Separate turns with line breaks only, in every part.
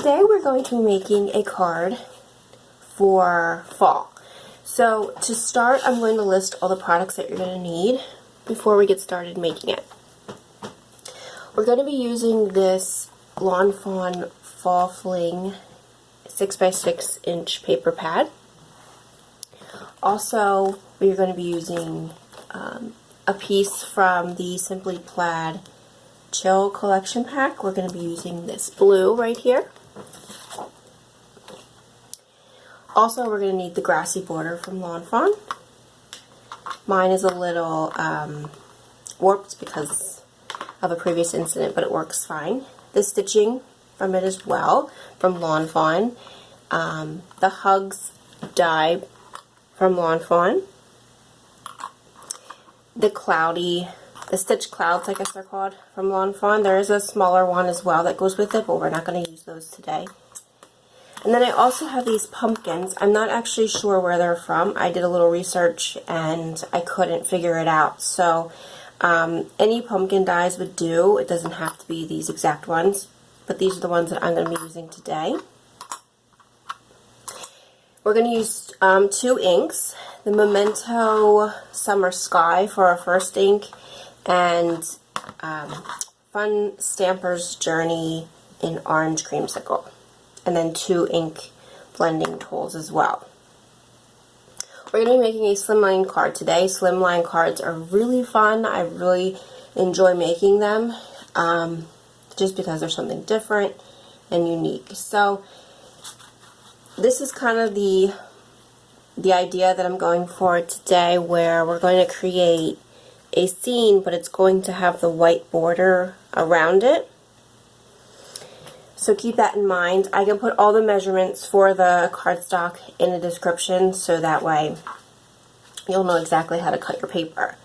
today we're going to be making a card for fall. So to start, I'm going to list all the products that you're going to need before we get started making it. We're going to be using this Fawn Fall Fling 6x6 inch paper pad. Also, we're going to be using a piece from the Simply Plaid Chill collection pack. We're going to be using this blue right here. Also, we're going to need the Grassy border from Fawn. Mine is a little warped because of a previous incident, but it works fine. The stitching from it as well, from Fawn. The Hugs die from Fawn. The stitch clouds, I guess they're called, from Fawn. There is a smaller one as well that goes with it, but we're not going to use those today. And then I also have these pumpkins. I'm not actually sure where they're from. I did a little research and I couldn't figure it out. So any pumpkin dies would do. It doesn't have to be these exact ones, but these are the ones that I'm going to be using today. We're going to use 2 inks, the Memento Summer Sky for our first ink, and Fun Stamper's Journey in Orange Creamsicle, and then 2 ink blending tools as well. We're going to be making a slimline card today. Slimline cards are really fun. I really enjoy making them just because they're something different and unique. So this is kind of the idea that I'm going for today, where we're going to create a scene, but it's going to have the white border around it. So keep that in mind. I can put all the measurements for the cardstock in the description, so that way you'll know exactly how to cut your paper.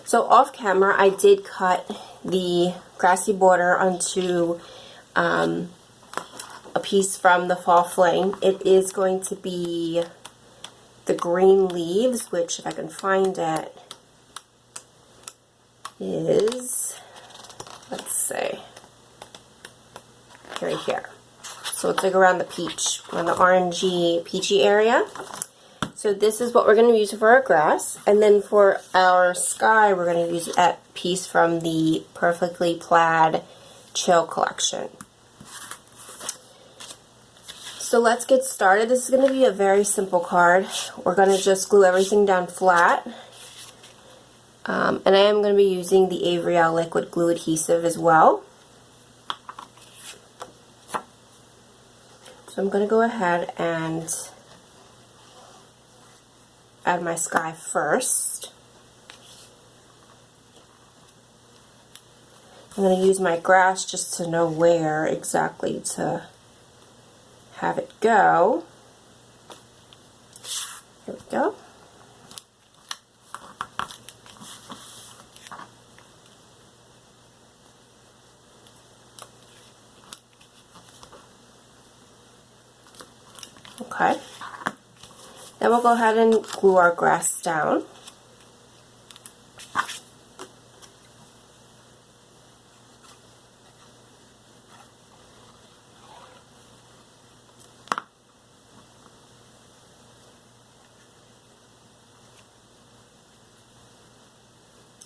So off camera, I did cut the Grassy border onto a piece from the Fall Fling. It is going to be the green leaves, which, if I can find it, is, let's see, right here. So it's like around the peach, around the orangey, peachy area. So this is what we're going to use for our grass. And then for our sky, we're going to use that piece from the Perfectly Plaid Chill collection. So let's get started. This is going to be a very simple card. We're going to just glue everything down flat. And I am going to be using the Avery Elle liquid glue adhesive as well. So I'm going to go ahead and add my sky first. I'm going to use my grass just to know where exactly to have it go. Here we go. Okay. Then we'll go ahead and glue our grass down.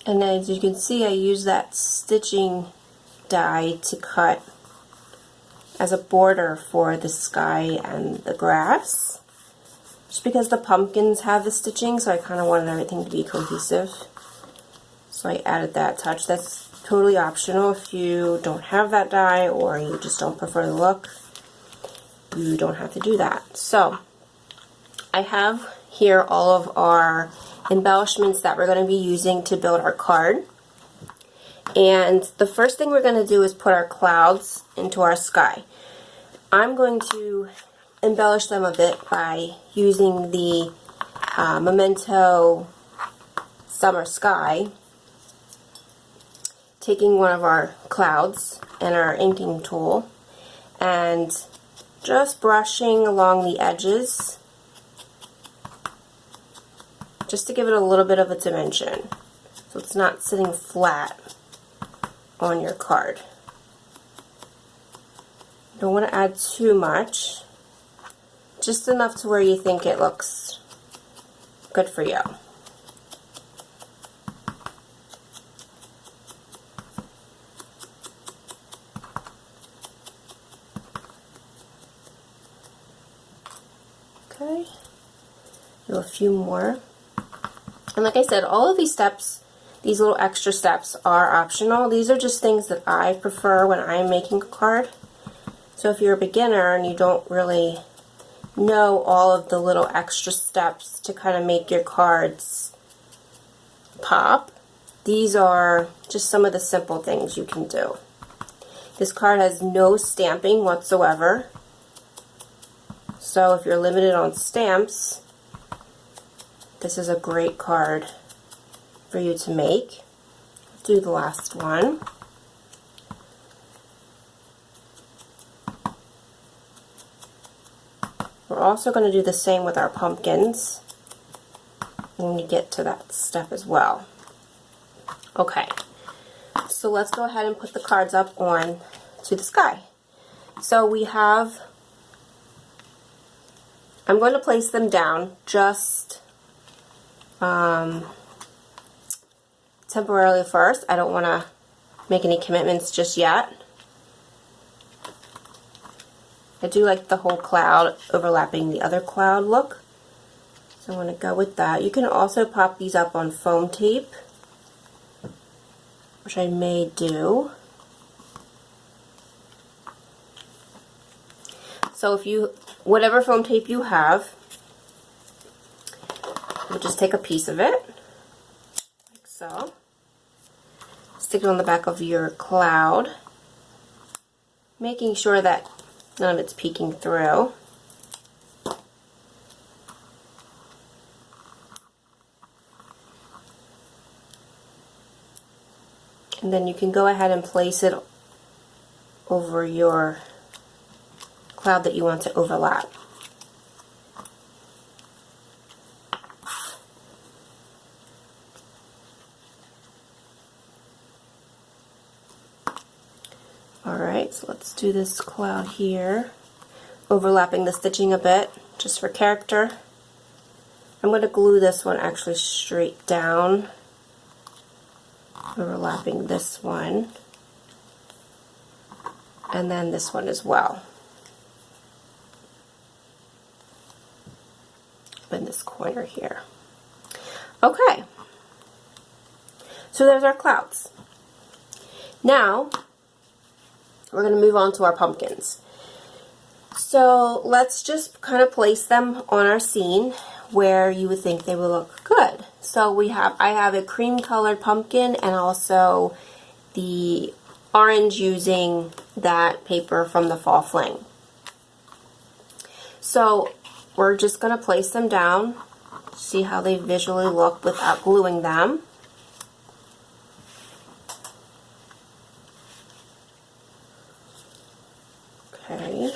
And as you can see, I use that stitching die to cut as a border for the sky and the grass. Just because the pumpkins have the stitching, so I kind of wanted everything to be cohesive. So I added that touch. That's totally optional if you don't have that die or you just don't prefer the look. You don't have to do that. So I have here all of our embellishments that we're going to be using to build our card. And the first thing we're going to do is put our clouds into our sky. I'm going to embellish them a bit by using the Memento Summer Sky, taking one of our clouds and our inking tool and just brushing along the edges just to give it a little bit of a dimension so it's not sitting flat on your card. Don't want to add too much. Just enough to where you think it looks good for you. Okay, do a few more. And like I said, all of these steps, these little extra steps, are optional. These are just things that I prefer when I'm making a card. So if you're a beginner and you don't really know all of the little extra steps to kind of make your cards pop, these are just some of the simple things you can do. This card has no stamping whatsoever. So if you're limited on stamps, this is a great card for you to make. Do the last one. We're also going to do the same with our pumpkins when we get to that step as well. Okay, so let's go ahead and put the cards up on to the sky. So we have, I'm going to place them down just temporarily first. I don't want to make any commitments just yet. I do like the whole cloud overlapping the other cloud look, so I'm going to go with that. You can also pop these up on foam tape, which I may do. So if you, whatever foam tape you have, you just take a piece of it, like so. Stick it on the back of your cloud, making sure that none of it's peeking through. And then you can go ahead and place it over your cloud that you want to overlap. Alright, so let's do this cloud here, overlapping the stitching a bit, just for character. I'm going to glue this one actually straight down, overlapping this one, and then this one as well, in this corner here. Okay, so there's our clouds. Now, we're going to move on to our pumpkins. So let's just kind of place them on our scene where you would think they would look good. So I have a cream colored pumpkin and also the orange using that paper from the Fall Fling. So we're just going to place them down, see how they visually look without gluing them. Okay.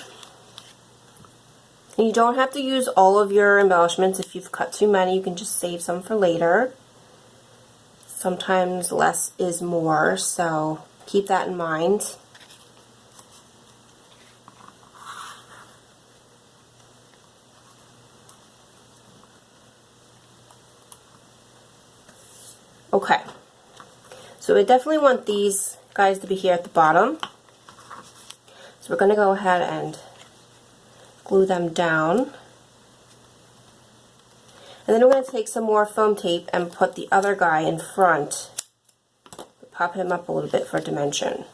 You don't have to use all of your embellishments. If you've cut too many, you can just save some for later. Sometimes less is more, so keep that in mind. Okay, so I definitely want these guys to be here at the bottom. So we're going to go ahead and glue them down. And then we're going to take some more foam tape and put the other guy in front. Pop him up a little bit for dimension.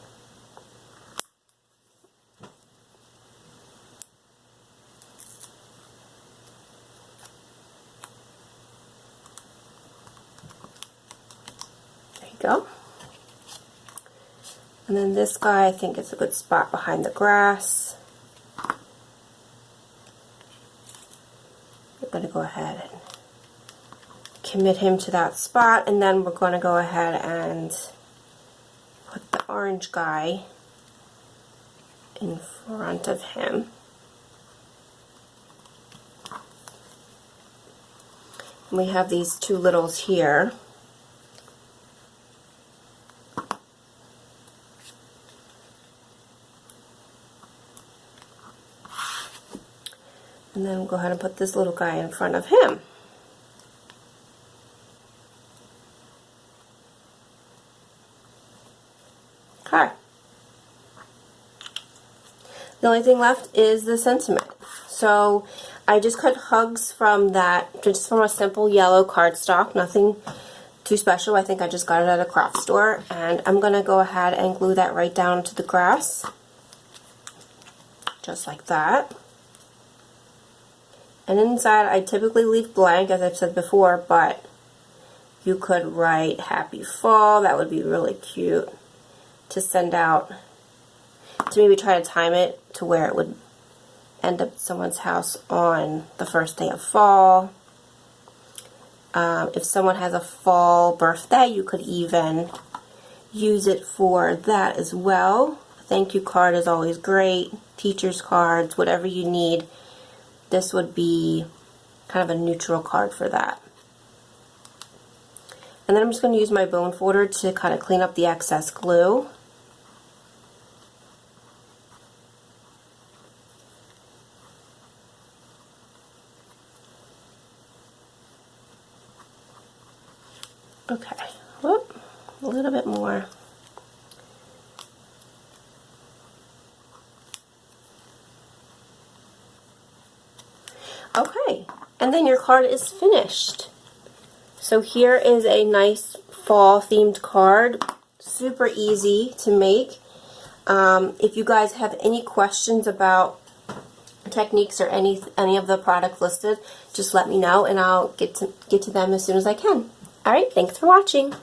There you go. And then this guy, I think it's a good spot behind the grass. We're going to go ahead and commit him to that spot, and then we're going to go ahead and put the orange guy in front of him. And we have these two littles here. And then go ahead and put this little guy in front of him. Okay. The only thing left is the sentiment. So I just cut hugs from that, just from a simple yellow cardstock, nothing too special. I think I just got it at a craft store. And I'm going to go ahead and glue that right down to the grass. Just like that. And inside I typically leave blank, as I've said before, but you could write Happy Fall. That would be really cute to send out, to maybe try to time it to where it would end up at someone's house on the first day of fall. If someone has a fall birthday, you could even use it for that as well. A thank you card is always great. Teacher's cards, whatever you need. This would be kind of a neutral card for that. And then I'm just going to use my bone folder to kind of clean up the excess glue. Okay, whoop, a little bit more. Okay, and then your card is finished. So here is a nice fall themed card, super easy to make. If you guys have any questions about techniques or any of the products listed, just let me know and I'll get to them as soon as I can. Alright, thanks for watching.